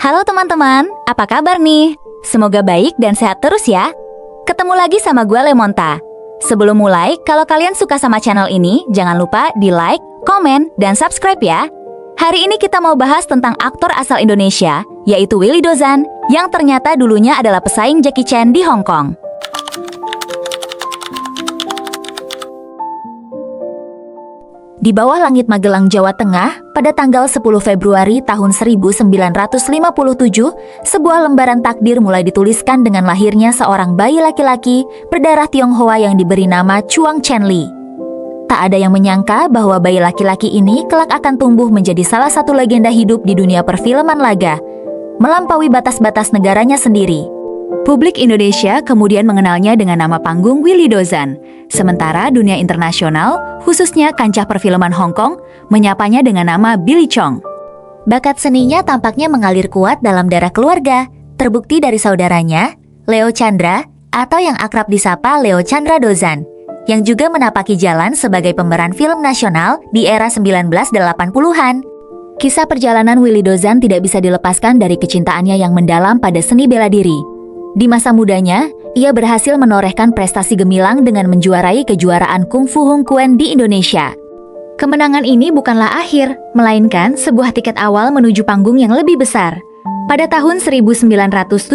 Halo teman-teman, apa kabar nih? Semoga baik dan sehat terus ya. Ketemu lagi sama gue Lemonta. Sebelum mulai, kalau kalian suka sama channel ini, jangan lupa di like, komen, dan subscribe ya. Hari ini kita mau bahas tentang aktor asal Indonesia, yaitu Willy Dozan, yang ternyata dulunya adalah pesaing Jackie Chan di Hong Kong. Di bawah langit Magelang, Jawa Tengah, pada tanggal 10 Februari tahun 1957, sebuah lembaran takdir mulai dituliskan dengan lahirnya seorang bayi laki-laki berdarah Tionghoa yang diberi nama Chuang Chenli. Tak ada yang menyangka bahwa bayi laki-laki ini kelak akan tumbuh menjadi salah satu legenda hidup di dunia perfilman laga, melampaui batas-batas negaranya sendiri. Publik Indonesia kemudian mengenalnya dengan nama panggung Willy Dozan, sementara dunia internasional, khususnya kancah perfilman Hong Kong, menyapanya dengan nama Billy Chong. Bakat seninya tampaknya mengalir kuat dalam darah keluarga, terbukti dari saudaranya, Leo Chandra, atau yang akrab disapa Leo Chandra Dozan, yang juga menapaki jalan sebagai pemeran film nasional di era 1980-an. Kisah perjalanan Willy Dozan tidak bisa dilepaskan dari kecintaannya yang mendalam pada seni bela diri. Di masa mudanya, ia berhasil menorehkan prestasi gemilang dengan menjuarai kejuaraan Kungfu Hung Kuen di Indonesia. Kemenangan ini bukanlah akhir, melainkan sebuah tiket awal menuju panggung yang lebih besar. Pada tahun 1977,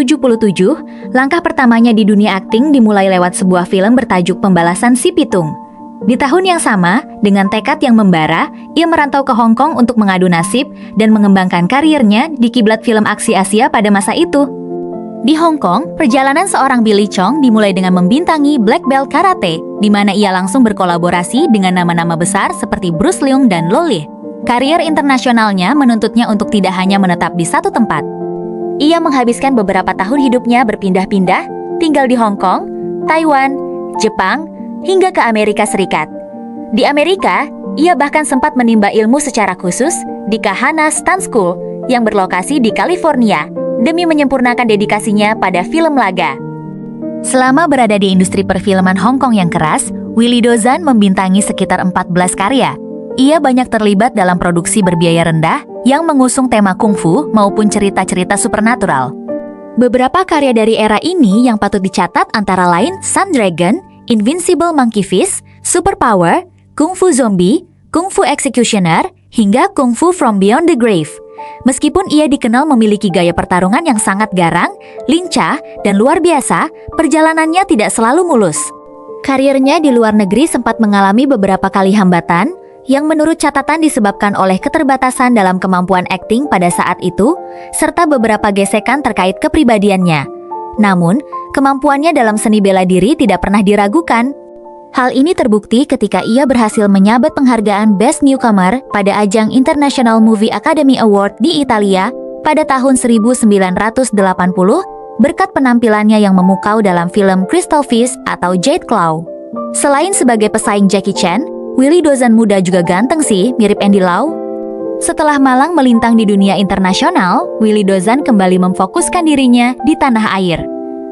langkah pertamanya di dunia akting dimulai lewat sebuah film bertajuk Pembalasan Si Pitung. Di tahun yang sama, dengan tekad yang membara, ia merantau ke Hong Kong untuk mengadu nasib dan mengembangkan karirnya di kiblat film aksi Asia pada masa itu. Di Hong Kong, perjalanan seorang Billy Chong dimulai dengan membintangi Black Belt Karate, di mana ia langsung berkolaborasi dengan nama-nama besar seperti Bruce Leung dan Lo Lee. Karier internasionalnya menuntutnya untuk tidak hanya menetap di satu tempat. Ia menghabiskan beberapa tahun hidupnya berpindah-pindah, tinggal di Hong Kong, Taiwan, Jepang, hingga ke Amerika Serikat. Di Amerika, ia bahkan sempat menimba ilmu secara khusus di Kahana Stunt School yang berlokasi di California, demi menyempurnakan dedikasinya pada film laga. Selama berada di industri perfilman Hong Kong yang keras, Willy Dozan membintangi sekitar 14 karya. Ia banyak terlibat dalam produksi berbiaya rendah yang mengusung tema kungfu maupun cerita-cerita supernatural. Beberapa karya dari era ini yang patut dicatat antara lain Sun Dragon, Invincible Monkey Fist, Superpower, Kung Fu Zombie, Kung Fu Executioner, hingga Kung Fu From Beyond the Grave. Meskipun ia dikenal memiliki gaya pertarungan yang sangat garang, lincah, dan luar biasa, perjalanannya tidak selalu mulus. Karirnya di luar negeri sempat mengalami beberapa kali hambatan, yang menurut catatan disebabkan oleh keterbatasan dalam kemampuan akting pada saat itu, serta beberapa gesekan terkait kepribadiannya. Namun, kemampuannya dalam seni bela diri tidak pernah diragukan. Hal ini terbukti ketika ia berhasil menyabet penghargaan Best Newcomer pada ajang International Movie Academy Award di Italia pada tahun 1980 berkat penampilannya yang memukau dalam film Crystal Fist atau Jade Claw. Selain sebagai pesaing Jackie Chan, Willy Dozan muda juga ganteng sih, mirip Andy Lau. Setelah malang melintang di dunia internasional, Willy Dozan kembali memfokuskan dirinya di tanah air.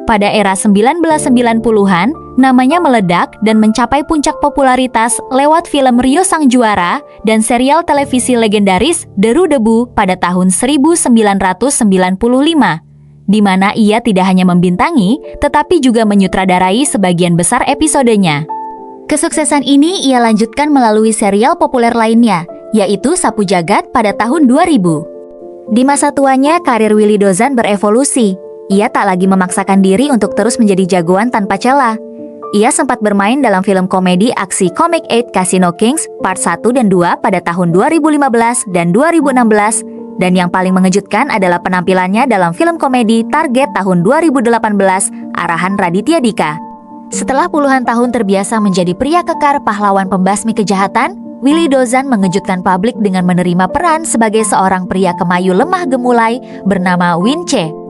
Pada era 1990-an, namanya meledak dan mencapai puncak popularitas lewat film Rio Sang Juara dan serial televisi legendaris Deru Debu pada tahun 1995, di mana ia tidak hanya membintangi, tetapi juga menyutradarai sebagian besar episodenya. Kesuksesan ini ia lanjutkan melalui serial populer lainnya, yaitu Sapu Jagat pada tahun 2000. Di masa tuanya, karir Willy Dozan berevolusi. Ia tak lagi memaksakan diri untuk terus menjadi jagoan tanpa celah. Ia sempat bermain dalam film komedi aksi Comic 8 Casino Kings Part 1 dan 2 pada tahun 2015 dan 2016, dan yang paling mengejutkan adalah penampilannya dalam film komedi Target tahun 2018 arahan Raditya Dika. Setelah puluhan tahun terbiasa menjadi pria kekar pahlawan pembasmi kejahatan, Willy Dozan mengejutkan publik dengan menerima peran sebagai seorang pria kemayu lemah gemulai bernama Win Che.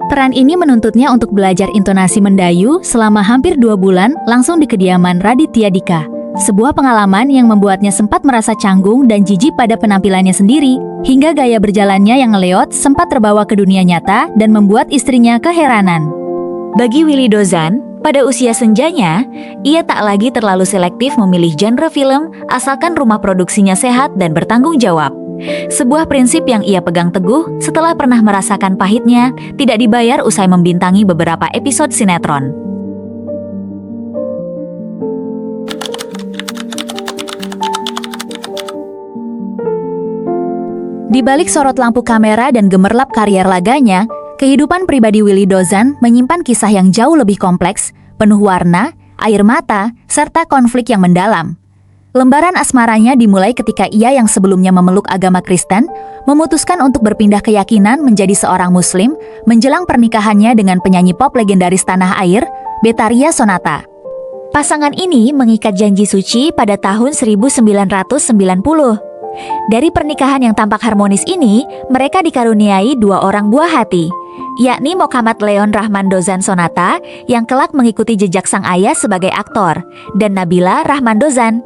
Peran ini menuntutnya untuk belajar intonasi mendayu selama hampir 2 bulan langsung di kediaman Raditya Dika. Sebuah pengalaman yang membuatnya sempat merasa canggung dan jijik pada penampilannya sendiri, hingga gaya berjalannya yang ngeleot sempat terbawa ke dunia nyata dan membuat istrinya keheranan. Bagi Willy Dozan, pada usia senjanya, ia tak lagi terlalu selektif memilih genre film asalkan rumah produksinya sehat dan bertanggung jawab. Sebuah prinsip yang ia pegang teguh setelah pernah merasakan pahitnya tidak dibayar usai membintangi beberapa episode sinetron. Di balik sorot lampu kamera dan gemerlap karier laganya, kehidupan pribadi Willy Dozan menyimpan kisah yang jauh lebih kompleks, penuh warna, air mata, serta konflik yang mendalam. Lembaran asmaranya dimulai ketika ia yang sebelumnya memeluk agama Kristen, memutuskan untuk berpindah keyakinan menjadi seorang Muslim menjelang pernikahannya dengan penyanyi pop legendaris tanah air, Betharia Sonata. Pasangan ini mengikat janji suci pada tahun 1990. Dari pernikahan yang tampak harmonis ini, mereka dikaruniai dua orang buah hati, yakni Mohammad Leon Rahman Dozan Sonata yang kelak mengikuti jejak sang ayah sebagai aktor, dan Nabila Rahman Dozan.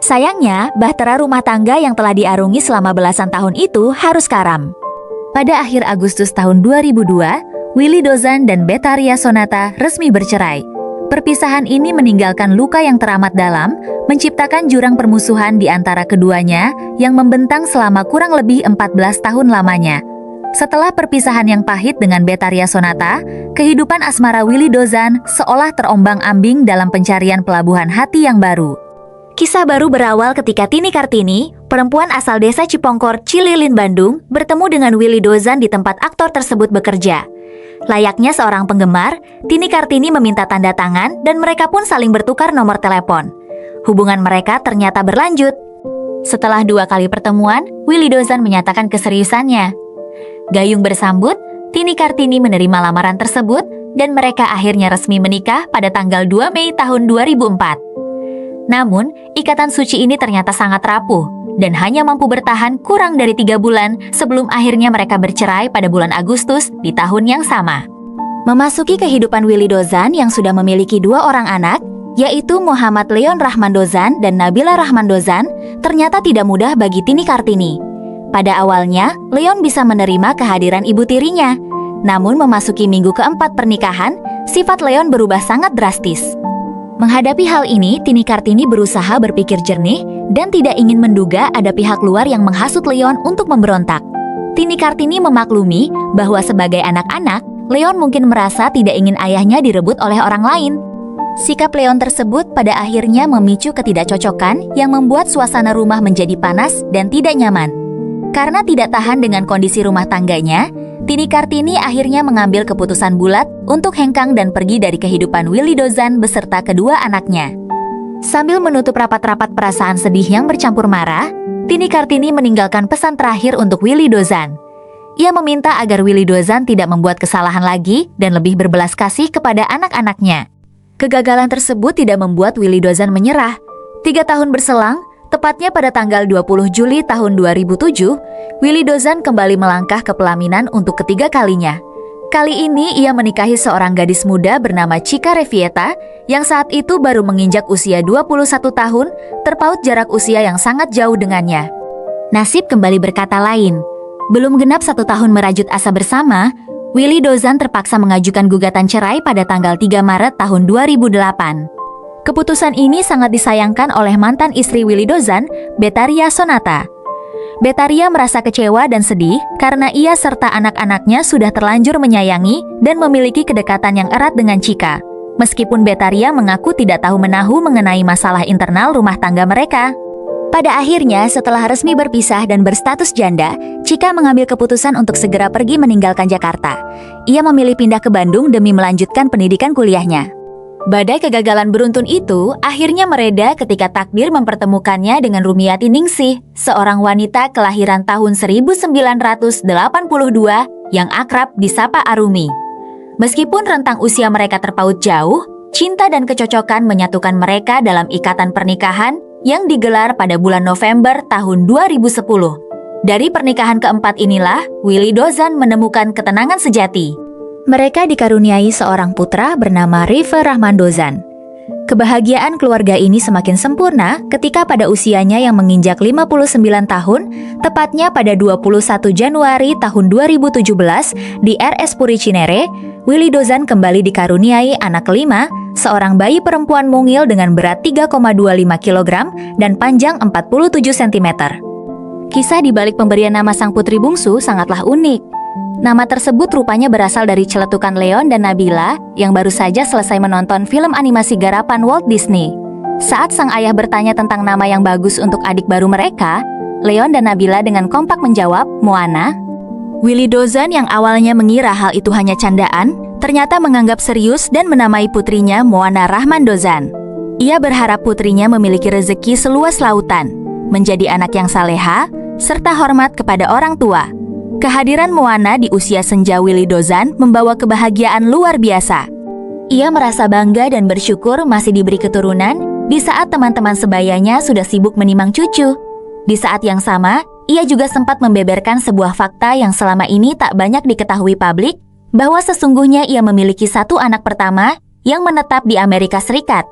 Sayangnya, bahtera rumah tangga yang telah diarungi selama belasan tahun itu harus karam. Pada akhir Agustus tahun 2002, Willy Dozan dan Betharia Sonata resmi bercerai. Perpisahan ini meninggalkan luka yang teramat dalam, menciptakan jurang permusuhan di antara keduanya yang membentang selama kurang lebih 14 tahun lamanya. Setelah perpisahan yang pahit dengan Betharia Sonata, kehidupan asmara Willy Dozan seolah terombang-ambing dalam pencarian pelabuhan hati yang baru. Kisah baru berawal ketika Tini Kartini, perempuan asal desa Cipongkor, Cililin, Bandung, bertemu dengan Willy Dozan di tempat aktor tersebut bekerja. Layaknya seorang penggemar, Tini Kartini meminta tanda tangan dan mereka pun saling bertukar nomor telepon. Hubungan mereka ternyata berlanjut. Setelah 2 kali pertemuan, Willy Dozan menyatakan keseriusannya. Gayung bersambut, Tini Kartini menerima lamaran tersebut dan mereka akhirnya resmi menikah pada tanggal 2 Mei tahun 2004. Namun, ikatan suci ini ternyata sangat rapuh dan hanya mampu bertahan kurang dari 3 bulan sebelum akhirnya mereka bercerai pada bulan Agustus di tahun yang sama. Memasuki kehidupan Willy Dozan yang sudah memiliki 2 orang anak, yaitu Mohammad Leon Rahman Dozan dan Nabila Rahman Dozan, ternyata tidak mudah bagi Tini Kartini. Pada awalnya, Leon bisa menerima kehadiran ibu tirinya. Namun memasuki minggu keempat pernikahan, sifat Leon berubah sangat drastis. Menghadapi hal ini, Tini Kartini berusaha berpikir jernih dan tidak ingin menduga ada pihak luar yang menghasut Leon untuk memberontak. Tini Kartini memaklumi bahwa sebagai anak-anak, Leon mungkin merasa tidak ingin ayahnya direbut oleh orang lain. Sikap Leon tersebut pada akhirnya memicu ketidakcocokan yang membuat suasana rumah menjadi panas dan tidak nyaman. Karena tidak tahan dengan kondisi rumah tangganya, Tini Kartini akhirnya mengambil keputusan bulat untuk hengkang dan pergi dari kehidupan Willy Dozan beserta kedua anaknya. Sambil menutup rapat-rapat perasaan sedih yang bercampur marah, Tini Kartini meninggalkan pesan terakhir untuk Willy Dozan. Ia meminta agar Willy Dozan tidak membuat kesalahan lagi dan lebih berbelas kasih kepada anak-anaknya. Kegagalan tersebut tidak membuat Willy Dozan menyerah. 3 tahun berselang, tepatnya pada tanggal 20 Juli tahun 2007, Willy Dozan kembali melangkah ke pelaminan untuk ketiga kalinya. Kali ini ia menikahi seorang gadis muda bernama Chika Revieta yang saat itu baru menginjak usia 21 tahun, terpaut jarak usia yang sangat jauh dengannya. Nasib kembali berkata lain. Belum genap 1 tahun merajut asa bersama, Willy Dozan terpaksa mengajukan gugatan cerai pada tanggal 3 Maret tahun 2008. Keputusan ini sangat disayangkan oleh mantan istri Willy Dozan, Betharia Sonata. Betharia merasa kecewa dan sedih karena ia serta anak-anaknya sudah terlanjur menyayangi dan memiliki kedekatan yang erat dengan Chika. Meskipun Betharia mengaku tidak tahu menahu mengenai masalah internal rumah tangga mereka. Pada akhirnya, setelah resmi berpisah dan berstatus janda, Chika mengambil keputusan untuk segera pergi meninggalkan Jakarta. Ia memilih pindah ke Bandung demi melanjutkan pendidikan kuliahnya. Badai kegagalan beruntun itu akhirnya mereda ketika takdir mempertemukannya dengan Rumiati Ningsih, seorang wanita kelahiran tahun 1982 yang akrab disapa Arumi. Meskipun rentang usia mereka terpaut jauh, cinta dan kecocokan menyatukan mereka dalam ikatan pernikahan yang digelar pada bulan November tahun 2010. Dari pernikahan keempat inilah, Willy Dozan menemukan ketenangan sejati. Mereka dikaruniai seorang putra bernama River Rahman Dozan. Kebahagiaan keluarga ini semakin sempurna ketika pada usianya yang menginjak 59 tahun, tepatnya pada 21 Januari tahun 2017 di RS Puri Cinere, Willy Dozan kembali dikaruniai anak kelima, seorang bayi perempuan mungil dengan berat 3,25 kg dan panjang 47 cm. Kisah di balik pemberian nama sang putri bungsu sangatlah unik. Nama tersebut rupanya berasal dari celetukan Leon dan Nabila yang baru saja selesai menonton film animasi garapan Walt Disney. Saat sang ayah bertanya tentang nama yang bagus untuk adik baru mereka, Leon dan Nabila dengan kompak menjawab, Moana. Willy Dozan yang awalnya mengira hal itu hanya candaan, ternyata menganggap serius dan menamai putrinya Moana Rahman Dozan. Ia berharap putrinya memiliki rezeki seluas lautan, menjadi anak yang saleha, serta hormat kepada orang tua. Kehadiran Moana di usia senja Willy Dozan membawa kebahagiaan luar biasa. Ia merasa bangga dan bersyukur masih diberi keturunan di saat teman-teman sebayanya sudah sibuk menimang cucu. Di saat yang sama, ia juga sempat membeberkan sebuah fakta yang selama ini tak banyak diketahui publik, bahwa sesungguhnya ia memiliki satu anak pertama yang menetap di Amerika Serikat.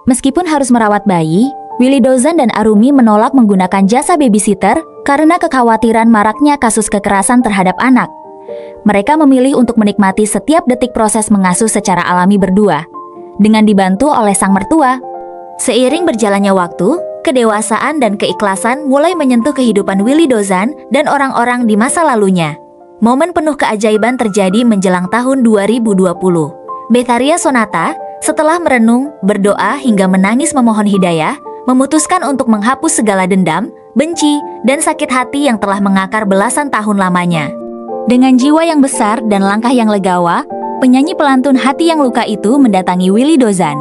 Meskipun harus merawat bayi, Willy Dozan dan Arumi menolak menggunakan jasa babysitter karena kekhawatiran maraknya kasus kekerasan terhadap anak. Mereka memilih untuk menikmati setiap detik proses mengasuh secara alami berdua, dengan dibantu oleh sang mertua. Seiring berjalannya waktu, kedewasaan dan keikhlasan mulai menyentuh kehidupan Willy Dozan dan orang-orang di masa lalunya. Momen penuh keajaiban terjadi menjelang tahun 2020. Betharia Sonata, setelah merenung, berdoa hingga menangis memohon hidayah, memutuskan untuk menghapus segala dendam, benci, dan sakit hati yang telah mengakar belasan tahun lamanya. Dengan jiwa yang besar dan langkah yang legawa, penyanyi pelantun hati yang luka itu mendatangi Willy Dozan.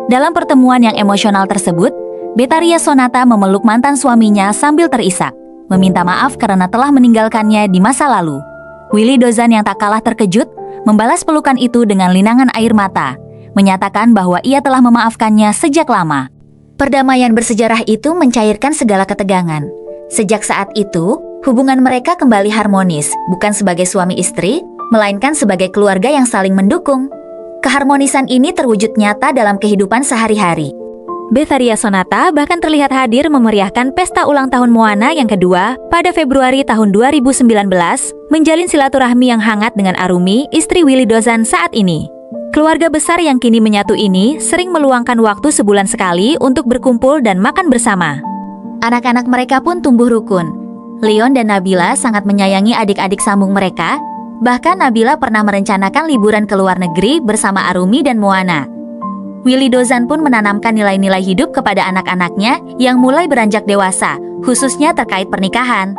Dalam pertemuan yang emosional tersebut, Betharia Sonata memeluk mantan suaminya sambil terisak, meminta maaf karena telah meninggalkannya di masa lalu. Willy Dozan yang tak kalah terkejut, membalas pelukan itu dengan linangan air mata, menyatakan bahwa ia telah memaafkannya sejak lama. Perdamaian bersejarah itu mencairkan segala ketegangan. Sejak saat itu, hubungan mereka kembali harmonis, bukan sebagai suami istri, melainkan sebagai keluarga yang saling mendukung. Keharmonisan ini terwujud nyata dalam kehidupan sehari-hari. Betharia Sonata bahkan terlihat hadir memeriahkan pesta ulang tahun Moana yang kedua pada Februari tahun 2019, menjalin silaturahmi yang hangat dengan Arumi, istri Willy Dozan saat ini. Keluarga besar yang kini menyatu ini sering meluangkan waktu sebulan sekali untuk berkumpul dan makan bersama. Anak-anak mereka pun tumbuh rukun. Leon dan Nabila sangat menyayangi adik-adik sambung mereka, bahkan Nabila pernah merencanakan liburan ke luar negeri bersama Arumi dan Moana. Willy Dozan pun menanamkan nilai-nilai hidup kepada anak-anaknya yang mulai beranjak dewasa, khususnya terkait pernikahan.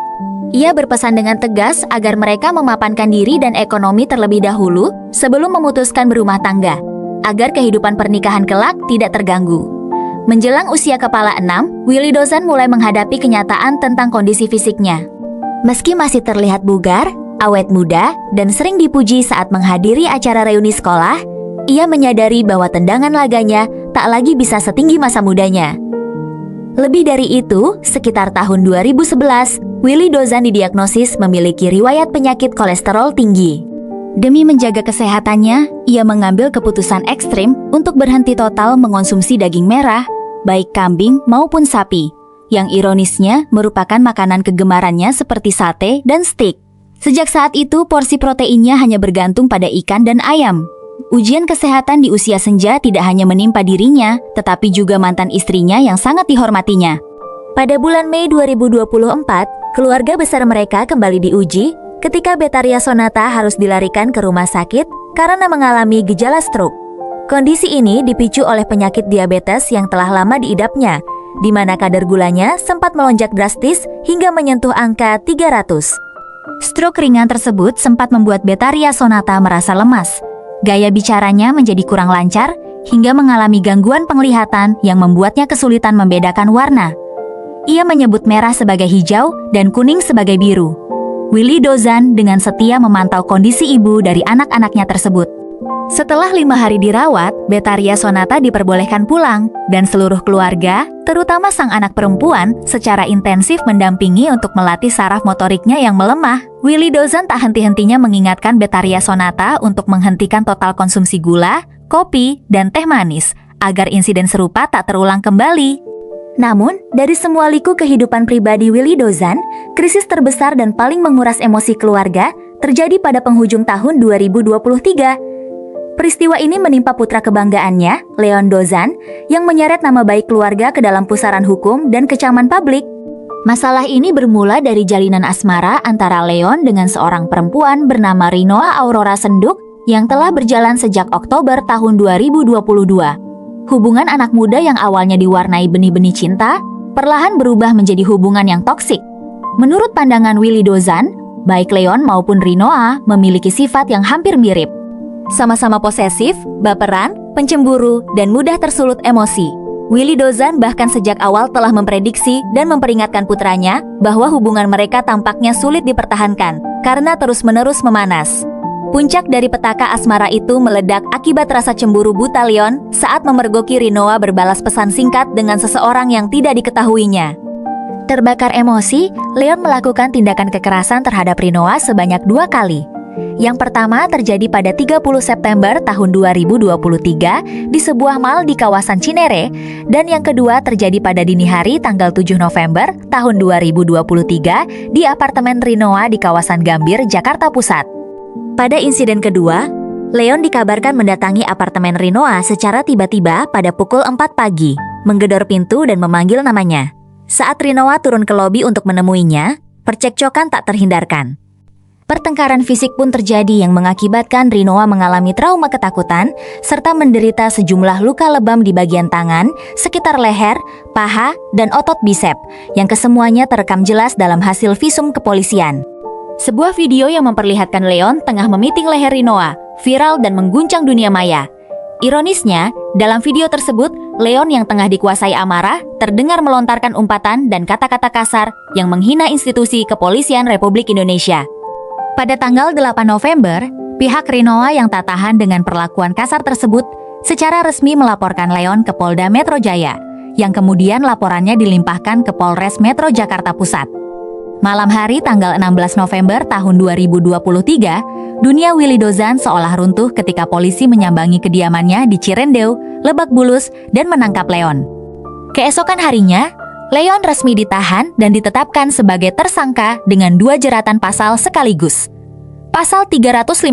Ia berpesan dengan tegas agar mereka memapankan diri dan ekonomi terlebih dahulu sebelum memutuskan berumah tangga, agar kehidupan pernikahan kelak tidak terganggu. Menjelang usia kepala 6, Willy Dozan mulai menghadapi kenyataan tentang kondisi fisiknya. Meski masih terlihat bugar, awet muda, dan sering dipuji saat menghadiri acara reuni sekolah, ia menyadari bahwa tendangan laganya tak lagi bisa setinggi masa mudanya. Lebih dari itu, sekitar tahun 2011, Willy Dozan didiagnosis memiliki riwayat penyakit kolesterol tinggi. Demi menjaga kesehatannya, ia mengambil keputusan ekstrim untuk berhenti total mengonsumsi daging merah, baik kambing maupun sapi, yang ironisnya merupakan makanan kegemarannya seperti sate dan steak. Sejak saat itu, porsi proteinnya hanya bergantung pada ikan dan ayam. Ujian kesehatan di usia senja tidak hanya menimpa dirinya, tetapi juga mantan istrinya yang sangat dihormatinya. Pada bulan Mei 2024, keluarga besar mereka kembali diuji ketika Betharia Sonata harus dilarikan ke rumah sakit karena mengalami gejala stroke. Kondisi ini dipicu oleh penyakit diabetes yang telah lama diidapnya, di mana kadar gulanya sempat melonjak drastis hingga menyentuh angka 300. Stroke ringan tersebut sempat membuat Betharia Sonata merasa lemas. Gaya bicaranya menjadi kurang lancar hingga mengalami gangguan penglihatan yang membuatnya kesulitan membedakan warna. Ia menyebut merah sebagai hijau dan kuning sebagai biru. Willy Dozan dengan setia memantau kondisi ibu dari anak-anaknya tersebut. Setelah 5 hari dirawat, Betharia Sonata diperbolehkan pulang dan seluruh keluarga, terutama sang anak perempuan, secara intensif mendampingi untuk melatih saraf motoriknya yang melemah. Willy Dozan tak henti-hentinya mengingatkan Betharia Sonata untuk menghentikan total konsumsi gula, kopi, dan teh manis, agar insiden serupa tak terulang kembali. Namun, dari semua liku kehidupan pribadi Willy Dozan, krisis terbesar dan paling menguras emosi keluarga terjadi pada penghujung tahun 2023. Peristiwa ini menimpa putra kebanggaannya, Leon Dozan, yang menyeret nama baik keluarga ke dalam pusaran hukum dan kecaman publik. Masalah ini bermula dari jalinan asmara antara Leon dengan seorang perempuan bernama Rinoa Aurora Senduk yang telah berjalan sejak Oktober tahun 2022. Hubungan anak muda yang awalnya diwarnai benih-benih cinta, perlahan berubah menjadi hubungan yang toksik. Menurut pandangan Willy Dozan, baik Leon maupun Rinoa memiliki sifat yang hampir mirip. Sama-sama posesif, baperan, pencemburu, dan mudah tersulut emosi. Willy Dozan bahkan sejak awal telah memprediksi dan memperingatkan putranya bahwa hubungan mereka tampaknya sulit dipertahankan karena terus-menerus memanas. Puncak dari petaka asmara itu meledak akibat rasa cemburu buta Leon saat memergoki Rinoa berbalas pesan singkat dengan seseorang yang tidak diketahuinya. Terbakar emosi, Leon melakukan tindakan kekerasan terhadap Rinoa sebanyak 2 kali. Yang pertama terjadi pada 30 September tahun 2023 di sebuah mal di kawasan Cinere, dan yang kedua terjadi pada dini hari tanggal 7 November tahun 2023 di apartemen Rinoa di kawasan Gambir, Jakarta Pusat. Pada insiden kedua, Leon dikabarkan mendatangi apartemen Rinoa secara tiba-tiba pada pukul 4 pagi, menggedor pintu dan memanggil namanya. Saat Rinoa turun ke lobi untuk menemuinya, percekcokan tak terhindarkan. Pertengkaran fisik pun terjadi yang mengakibatkan Rinoa mengalami trauma ketakutan serta menderita sejumlah luka lebam di bagian tangan, sekitar leher, paha, dan otot bisep, yang kesemuanya terekam jelas dalam hasil visum kepolisian. Sebuah video yang memperlihatkan Leon tengah memiting leher Rinoa, viral dan mengguncang dunia maya. Ironisnya, dalam video tersebut, Leon yang tengah dikuasai amarah terdengar melontarkan umpatan dan kata-kata kasar yang menghina institusi kepolisian Republik Indonesia. Pada tanggal 8 November, pihak Rinoa yang tak tahan dengan perlakuan kasar tersebut secara resmi melaporkan Leon ke Polda Metro Jaya, yang kemudian laporannya dilimpahkan ke Polres Metro Jakarta Pusat. Malam hari tanggal 16 November tahun 2023, dunia Willy Dozan seolah runtuh ketika polisi menyambangi kediamannya di Cirendeu, Lebak Bulus, dan menangkap Leon. Keesokan harinya, Leon resmi ditahan dan ditetapkan sebagai tersangka dengan 2 jeratan pasal sekaligus. Pasal 351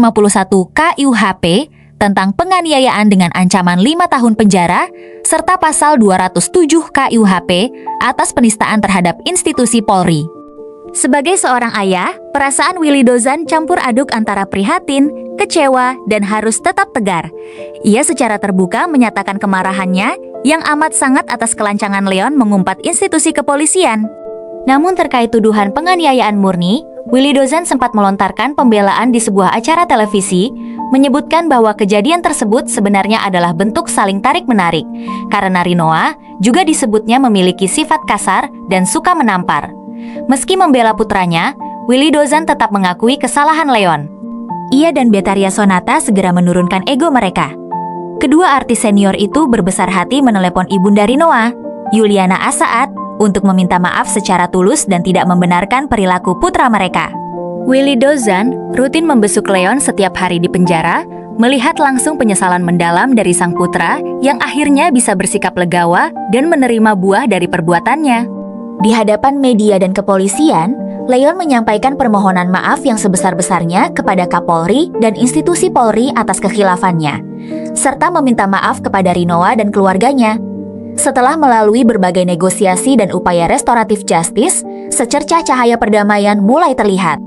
KUHP tentang penganiayaan dengan ancaman 5 tahun penjara, serta pasal 207 KUHP atas penistaan terhadap institusi Polri. Sebagai seorang ayah, perasaan Willy Dozan campur aduk antara prihatin, kecewa, dan harus tetap tegar. Ia secara terbuka menyatakan kemarahannya yang amat sangat atas kelancangan Leon mengumpat institusi kepolisian. Namun terkait tuduhan penganiayaan murni, Willy Dozan sempat melontarkan pembelaan di sebuah acara televisi, menyebutkan bahwa kejadian tersebut sebenarnya adalah bentuk saling tarik-menarik, karena Rinoa juga disebutnya memiliki sifat kasar dan suka menampar. Meski membela putranya, Willy Dozan tetap mengakui kesalahan Leon. Ia dan Betharia Sonata segera menurunkan ego mereka. Kedua artis senior itu berbesar hati menelepon ibunda Rinoa, Yuliana Asaat, untuk meminta maaf secara tulus dan tidak membenarkan perilaku putra mereka. Willy Dozan rutin membesuk Leon setiap hari di penjara, melihat langsung penyesalan mendalam dari sang putra yang akhirnya bisa bersikap legawa dan menerima buah dari perbuatannya. Di hadapan media dan kepolisian, Leon menyampaikan permohonan maaf yang sebesar-besarnya kepada Kapolri dan institusi Polri atas kekhilafannya, serta meminta maaf kepada Rinoa dan keluarganya. Setelah melalui berbagai negosiasi dan upaya restoratif justice, secercah cahaya perdamaian mulai terlihat.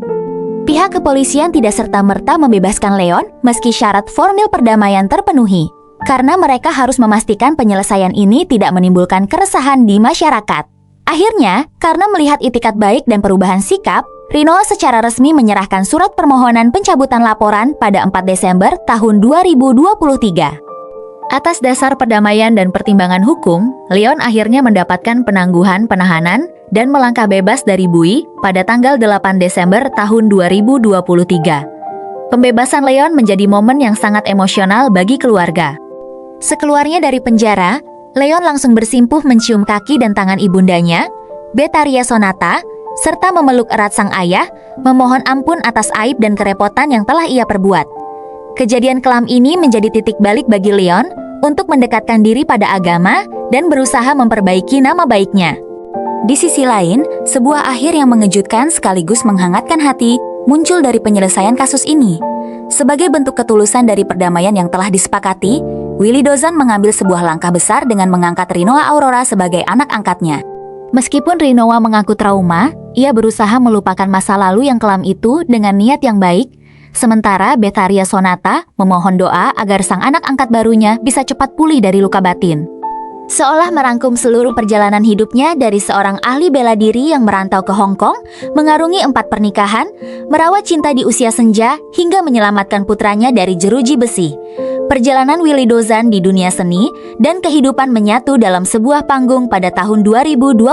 Pihak kepolisian tidak serta-merta membebaskan Leon meski syarat formil perdamaian terpenuhi, karena mereka harus memastikan penyelesaian ini tidak menimbulkan keresahan di masyarakat. Akhirnya, karena melihat itikat baik dan perubahan sikap, Rinoa secara resmi menyerahkan surat permohonan pencabutan laporan pada 4 Desember tahun 2023. Atas dasar perdamaian dan pertimbangan hukum, Leon akhirnya mendapatkan penangguhan penahanan dan melangkah bebas dari BUI pada tanggal 8 Desember tahun 2023. Pembebasan Leon menjadi momen yang sangat emosional bagi keluarga. Sekeluarnya dari penjara, Leon langsung bersimpuh mencium kaki dan tangan ibundanya, Betharia Sonata, serta memeluk erat sang ayah, memohon ampun atas aib dan kerepotan yang telah ia perbuat. Kejadian kelam ini menjadi titik balik bagi Leon untuk mendekatkan diri pada agama dan berusaha memperbaiki nama baiknya. Di sisi lain, sebuah akhir yang mengejutkan sekaligus menghangatkan hati muncul dari penyelesaian kasus ini. Sebagai bentuk ketulusan dari perdamaian yang telah disepakati, Willy Dozan mengambil sebuah langkah besar dengan mengangkat Rinoa Aurora sebagai anak angkatnya. Meskipun Rinoa mengaku trauma, ia berusaha melupakan masa lalu yang kelam itu dengan niat yang baik. Sementara Betharia Sonata memohon doa agar sang anak angkat barunya bisa cepat pulih dari luka batin. Seolah merangkum seluruh perjalanan hidupnya dari seorang ahli bela diri yang merantau ke Hong Kong, mengarungi 4 pernikahan, merawat cinta di usia senja, hingga menyelamatkan putranya dari jeruji besi. Perjalanan Willy Dozan di dunia seni dan kehidupan menyatu dalam sebuah panggung pada tahun 2025.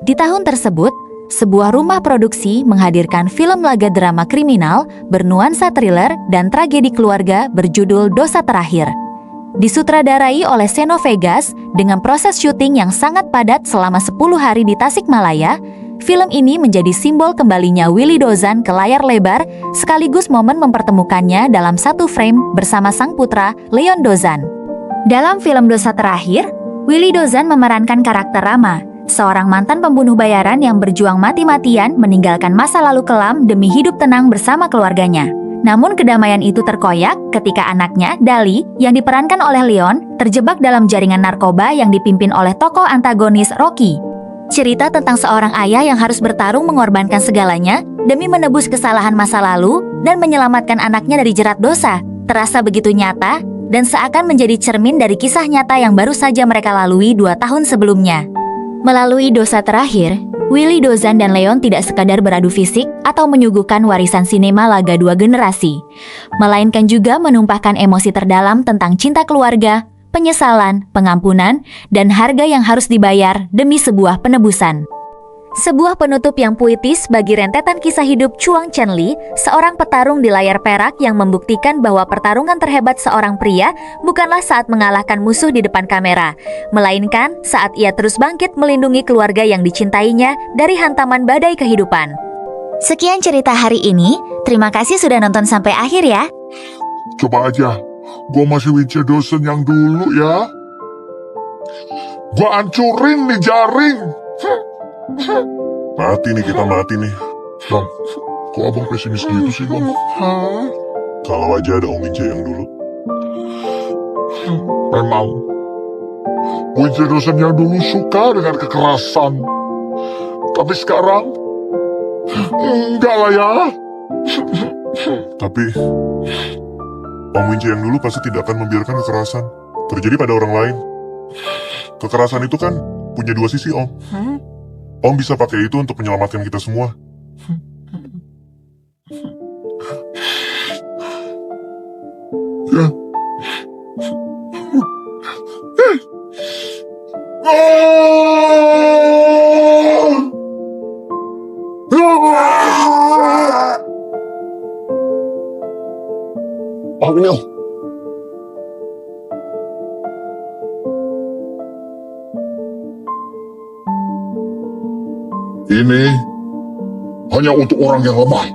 Di tahun tersebut, sebuah rumah produksi menghadirkan film laga drama kriminal bernuansa thriller dan tragedi keluarga berjudul Dosa Terakhir. Disutradarai oleh Seno Vegas dengan proses syuting yang sangat padat selama 10 hari di Tasikmalaya, film ini menjadi simbol kembalinya Willy Dozan ke layar lebar sekaligus momen mempertemukannya dalam satu frame bersama sang putra, Leon Dozan. Dalam film Dosa Terakhir, Willy Dozan memerankan karakter Rama, seorang mantan pembunuh bayaran yang berjuang mati-matian meninggalkan masa lalu kelam demi hidup tenang bersama keluarganya. Namun kedamaian itu terkoyak ketika anaknya, Dali, yang diperankan oleh Leon, terjebak dalam jaringan narkoba yang dipimpin oleh tokoh antagonis Rocky. Cerita tentang seorang ayah yang harus bertarung mengorbankan segalanya demi menebus kesalahan masa lalu dan menyelamatkan anaknya dari jerat dosa, terasa begitu nyata dan seakan menjadi cermin dari kisah nyata yang baru saja mereka lalui 2 tahun sebelumnya. Melalui Dosa Terakhir, Willy Dozan dan Leon tidak sekadar beradu fisik atau menyuguhkan warisan sinema laga 2 generasi, melainkan juga menumpahkan emosi terdalam tentang cinta keluarga, penyesalan, pengampunan, dan harga yang harus dibayar demi sebuah penebusan. Sebuah penutup yang puitis bagi rentetan kisah hidup Chuang Chenli, seorang petarung di layar perak yang membuktikan bahwa pertarungan terhebat seorang pria bukanlah saat mengalahkan musuh di depan kamera, melainkan saat ia terus bangkit melindungi keluarga yang dicintainya dari hantaman badai kehidupan. Sekian cerita hari ini, terima kasih sudah nonton sampai akhir ya. Coba aja, gue masih Willy Dozan yang dulu ya. Gue hancurin nih jaring. Mati nih, kita mati nih. Bang, kok abang pesimis gitu sih bang? Kalau aja ada Om Wince yang dulu. Memang, Willy Dozan yang dulu suka dengan kekerasan. Tapi sekarang, enggak lah ya. Tapi Om Wince yang dulu pasti tidak akan membiarkan kekerasan terjadi pada orang lain. Kekerasan itu kan punya 2 sisi, Om. Om bisa pakai itu untuk menyelamatkan kita semua. Ya. Oh, ini Om. Ini hanya untuk orang yang lemah.